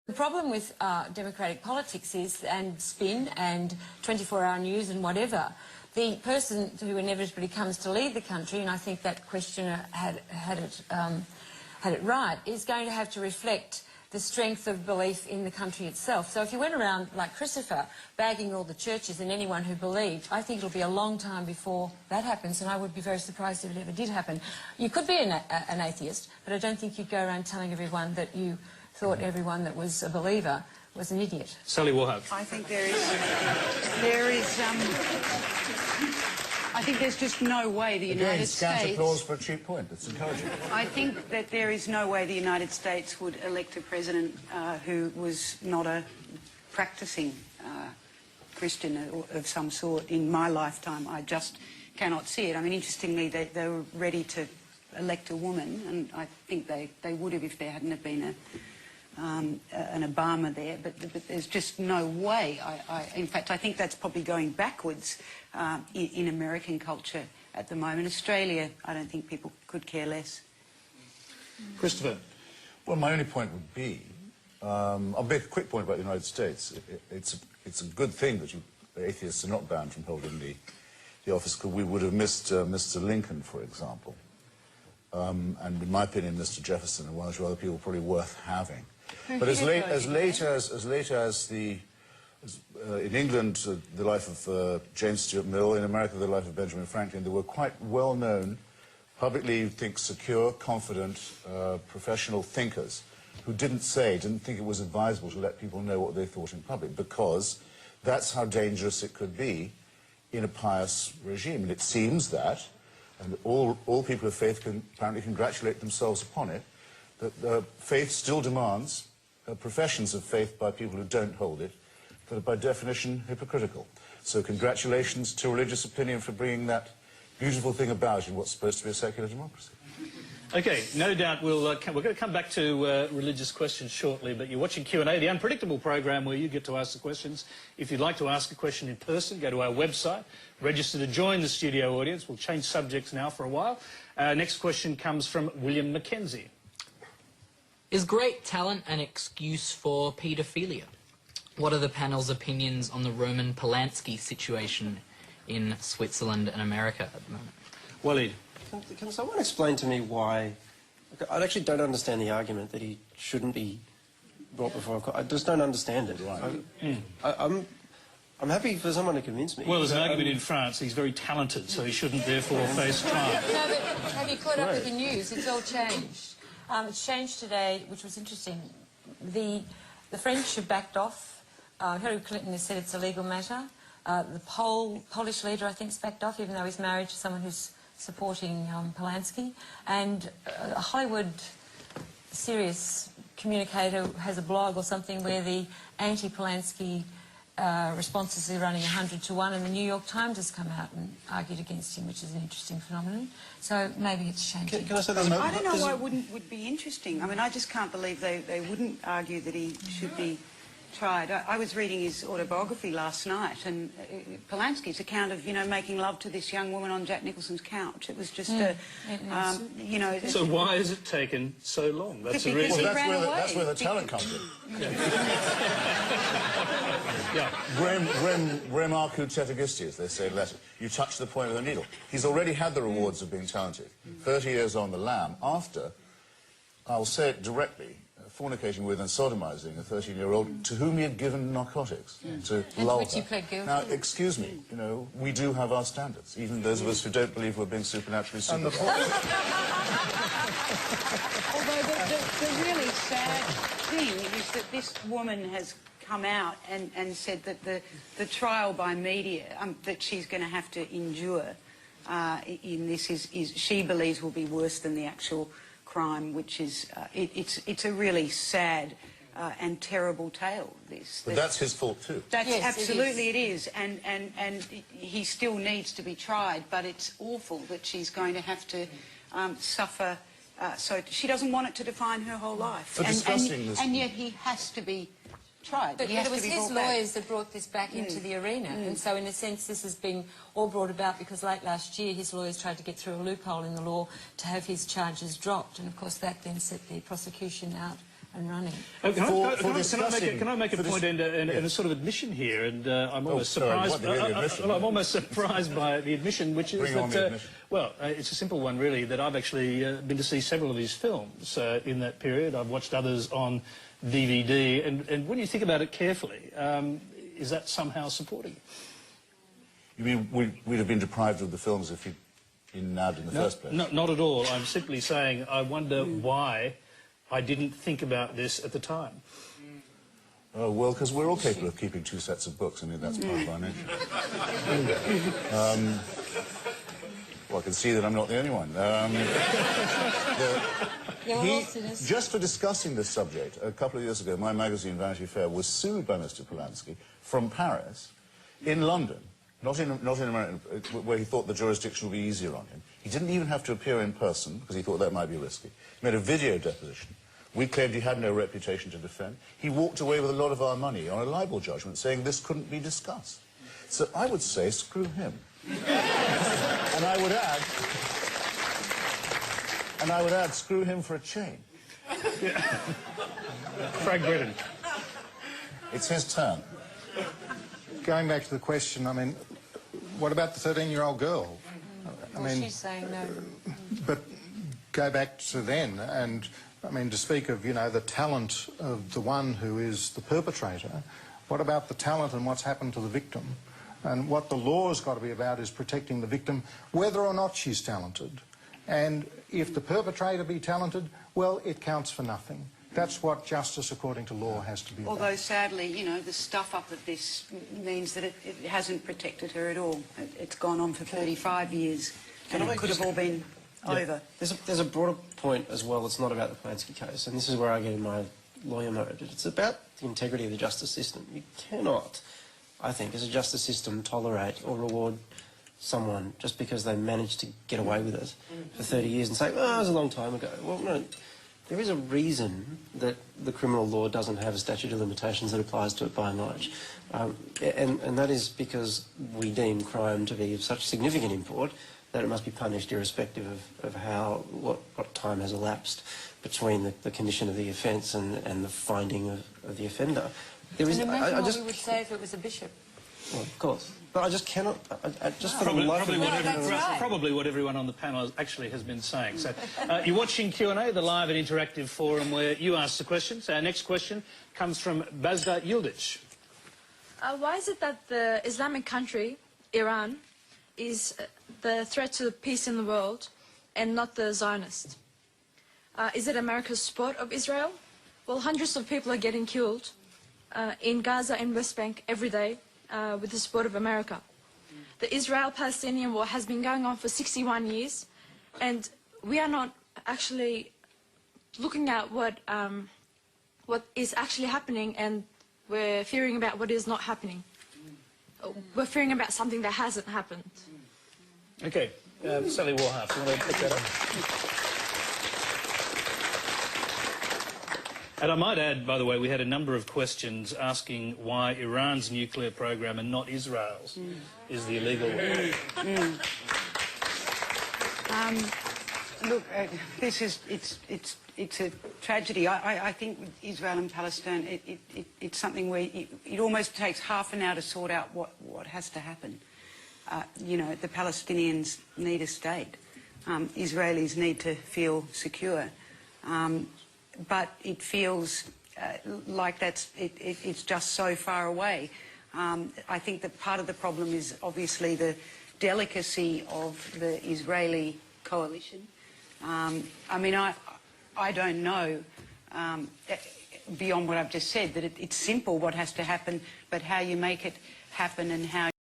The problem with democratic politics is, and spin and 24-hour news and whatever, the person who inevitably comes to lead the country, and I think that questioner had it right, is going to have to reflect the strength of belief in the country itself. So if you went around, like Christopher, bagging all the churches and anyone who believed, I think it'll be a long time before that happens, and I would be very surprised if it ever did happen. You could be an atheist, but I don't think you'd go around telling everyone that you thought everyone that was a believer was an idiot. Sally Warhart. I think I think there's just no way the United States... Scant applause for a cheap point. It's encouraging. I think that there is no way the United States would elect a president who was not a practicing Christian of some sort in my lifetime. I just cannot see it. I mean, interestingly, they were ready to elect a woman, and I think they would have if there hadn't have been an Obama there, but there's just no way. In fact, I think that's probably going backwards in American culture at the moment. Australia, I don't think people could care less. Christopher. Well, my only point would be, I'll make a quick point about the United States. It's a good thing that atheists are not banned from holding the office, because we would have missed Mr. Lincoln, for example. And in my opinion, Mr. Jefferson and one or two other people probably worth having. But as late as in England, the life of James Stuart Mill, in America, the life of Benjamin Franklin, there were quite well-known, publicly secure, confident, professional thinkers who didn't think it was advisable to let people know what they thought in public, because that's how dangerous it could be in a pious regime. And it seems that, and all people of faith can apparently congratulate themselves upon it, that faith still demands professions of faith by people who don't hold it, that are by definition hypocritical. So congratulations to religious opinion for bringing that beautiful thing about in what's supposed to be a secular democracy. Okay, no doubt we're going to come back to religious questions shortly, but you're watching Q&A, the unpredictable program where you get to ask the questions. If you'd like to ask a question in person, go to our website, register to join the studio audience. We'll change subjects now for a while. Next question comes from William Mackenzie. Is great talent an excuse for paedophilia? What are the panel's opinions on the Roman Polanski situation in Switzerland and America at the moment? Waleed. Can someone explain to me why... I actually don't understand the argument that he shouldn't be brought before a court. I just don't understand it. I'm happy for someone to convince me. Well, there's an argument in France. He's very talented, so he shouldn't therefore face trial. No, but have you caught up with the news? It's all changed. It's changed today, which was interesting. The French have backed off. Hillary Clinton has said it's a legal matter. The Polish leader, I think, has backed off, even though he's married to someone who's supporting Polanski. And a Hollywood serious communicator has a blog or something where the anti-Polanski responses are running 100 to 1, and the New York Times has come out and argued against him, which is an interesting phenomenon. So maybe it's changing. Can I say I don't know why it would be interesting. I mean, I just can't believe they wouldn't argue that he should be tried. I was reading his autobiography last night, and Polanski's account of, you know, making love to this young woman on Jack Nicholson's couch. It was just you know... So why has it taken so long? That's a reason. Well, that's where the talent comes in. Yeah. Rem arcu tetragistes, as they say in Latin. You touch the point of the needle. He's already had the rewards of being talented. 30 years on the lam, after, I'll say it directly, fornicating with and sodomizing a 13-year-old to whom he had given narcotics to lull her. Now, excuse me, you know, we do have our standards, even those of us who don't believe we're being supernaturally supervised. Although the really sad thing is that this woman has come out and said that the trial by media that she's going to have to endure in this is she believes will be worse than the actual crime, which is it's a really sad and terrible tale. But that's his fault too. That's absolutely it is, and he still needs to be tried. But it's awful that she's going to have to suffer. So she doesn't want it to define her whole life, and yet he has to be tried. But it was his lawyers that brought this back into the arena, and so in a sense this has been all brought about because late last year his lawyers tried to get through a loophole in the law to have his charges dropped, and of course that then set the prosecution out and running. Can I make a point and a sort of admission here? And I'm almost surprised. I'm almost surprised by the admission, which is that well, it's a simple one really. That I've actually been to see several of his films in that period. I've watched others on DVD, and when you think about it carefully, is that somehow supporting? You mean we'd have been deprived of the films if he'd been nabbed in the first place? No, not at all. I'm simply saying I wonder why I didn't think about this at the time. Oh, well, because we're all capable of keeping 2 sets of books. I mean, that's part of our nature. Well, I can see that I'm not the only one. Just for discussing this subject, a couple of years ago, my magazine, Vanity Fair, was sued by Mr. Polanski from Paris in London. Not in America, where he thought the jurisdiction would be easier on him. He didn't even have to appear in person, because he thought that might be risky. He made a video deposition. We claimed he had no reputation to defend. He walked away with a lot of our money on a libel judgment, saying this couldn't be discussed. So I would say, screw him. And I would add, screw him for a chain. Frank Britton. It's his turn. Going back to the question, I mean, what about the 13-year-old girl? I mean, she's saying no. But go back to then, and I mean, to speak of, you know, the talent of the one who is the perpetrator, what about the talent and what's happened to the victim? And what the law's got to be about is protecting the victim, whether or not she's talented. And if the perpetrator be talented, well, it counts for nothing. That's what justice, according to law, has to be about. Although, sadly, you know, the stuff-up of this means that it hasn't protected her at all. It's gone on for 35 years, and it could have all been over. There's a broader point as well. It's not about the Polanski case, and this is where I get in my lawyer mode. It's about the integrity of the justice system. You cannot, I think, as a justice system, tolerate or reward someone just because they managed to get away with it for 30 years and say, oh, it was a long time ago. Well, no. There is a reason that the criminal law doesn't have a statute of limitations that applies to it by and large. And that is because we deem crime to be of such significant import that it must be punished irrespective of what time has elapsed between the condition of the offence and the finding of the offender. There is, imagine what you would say if it was a bishop. Well, of course. But I just cannot... Probably what everyone on the panel actually has been saying. So, you're watching Q&A, the live and interactive forum where you ask the questions. Our next question comes from Bazda Yildiz. Why is it that the Islamic country, Iran, is the threat to peace in the world and not the Zionist? Is it America's support of Israel? Well, hundreds of people are getting killed in Gaza and West Bank every day. With the support of America. The Israel-Palestinian war has been going on for 61 years, and we are not actually looking at what is actually happening, and we're fearing about what is not happening. We're fearing about something that hasn't happened. Okay, Sally Warhalf, you want to pick that up? And I might add, by the way, we had a number of questions asking why Iran's nuclear program and not Israel's is the illegal one. Look, this is it's a tragedy. I think with Israel and Palestine, it's something where it almost takes half an hour to sort out what has to happen. You know, the Palestinians need a state. Israelis need to feel secure. But it feels like it's just so far away. I think that part of the problem is obviously the delicacy of the Israeli coalition. I mean, I don't know, beyond what I've just said, that it's simple what has to happen, but how you make it happen and how